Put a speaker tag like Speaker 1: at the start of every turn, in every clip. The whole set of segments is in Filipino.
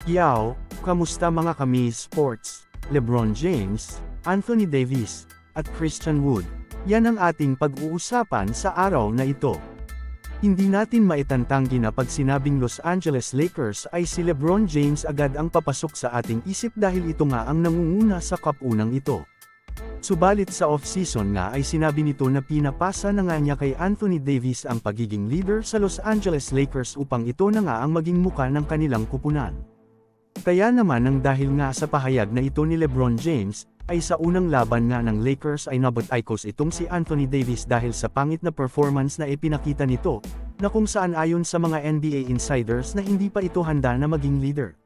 Speaker 1: Yaw, kamusta mga kamis sports? LeBron James, Anthony Davis, at Christian Wood. Yan ang ating pag-uusapan sa araw na ito. Hindi natin maitantanggi na pag sinabing Los Angeles Lakers ay si LeBron James agad ang papasok sa ating isip dahil ito nga ang nangunguna sa cup-unang ito. Subalit sa off-season nga ay sinabi nito na pinapasa na nga niya kay Anthony Davis ang pagiging leader sa Los Angeles Lakers upang ito na nga ang maging muka ng kanilang kupunan. Kaya naman nang dahil nga sa pahayag na ito ni LeBron James, ay sa unang laban nga ng Lakers ay nabatikos itong si Anthony Davis dahil sa pangit na performance na ipinakita nito, na kung saan ayon sa mga NBA insiders na hindi pa ito handa na maging leader.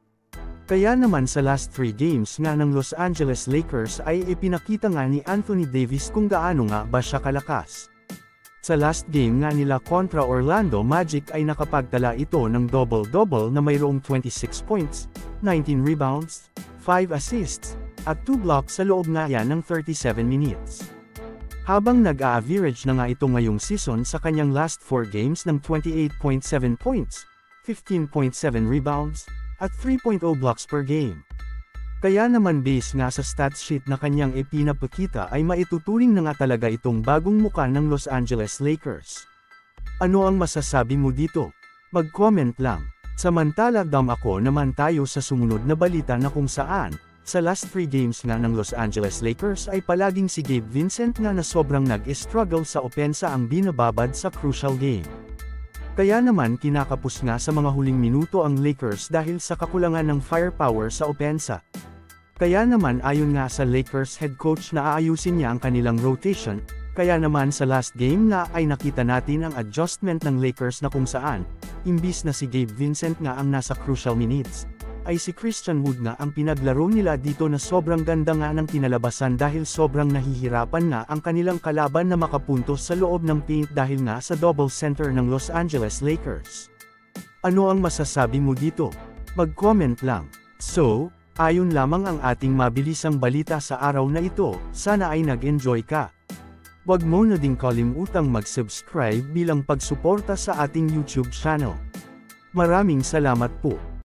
Speaker 1: Kaya naman sa last 3 games nga ng Los Angeles Lakers ay ipinakita nga ni Anthony Davis kung gaano nga ba siya kalakas. Sa last game nga nila kontra Orlando Magic ay nakapagtala ito ng double-double na mayroong 26 points, 19 rebounds, 5 assists, at 2 blocks sa loob nga yan ng 37 minutes. Habang nag-a-average na nga ito ngayong season sa kanyang last 4 games ng 28.7 points, 15.7 rebounds, at 3.0 blocks per game. Kaya naman base nga sa stats sheet na kanyang ipinapakita ay maituturing na nga talaga itong bagong muka ng Los Angeles Lakers. Ano ang masasabi mo dito? Mag-comment lang. Samantala ako naman tayo sa sumunod na balita na kung saan, sa last 3 games nga ng Los Angeles Lakers ay palaging si Gabe Vincent nga na sobrang nag-struggle sa opensa ang binababad sa crucial game. Kaya naman kinakapos nga sa mga huling minuto ang Lakers dahil sa kakulangan ng firepower sa opensa. Kaya naman ayon nga sa Lakers head coach na aayusin niya ang kanilang rotation, kaya naman sa last game nga ay nakita natin ang adjustment ng Lakers na kung saan, imbis na si Gabe Vincent nga ang nasa crucial minutes, ay si Christian Wood nga ang pinaglaro nila dito na sobrang ganda nga ng kinalabasan dahil sobrang nahihirapan nga ang kanilang kalaban na makapuntos sa loob ng paint dahil nga sa double center ng Los Angeles Lakers. Ano ang masasabi mo dito? Mag-comment lang. So, ayon lamang ang ating mabilisang balita sa araw na ito, sana ay nag-enjoy ka. Huwag mo na ding kalimutang mag-subscribe bilang pagsuporta sa ating YouTube channel. Maraming salamat po.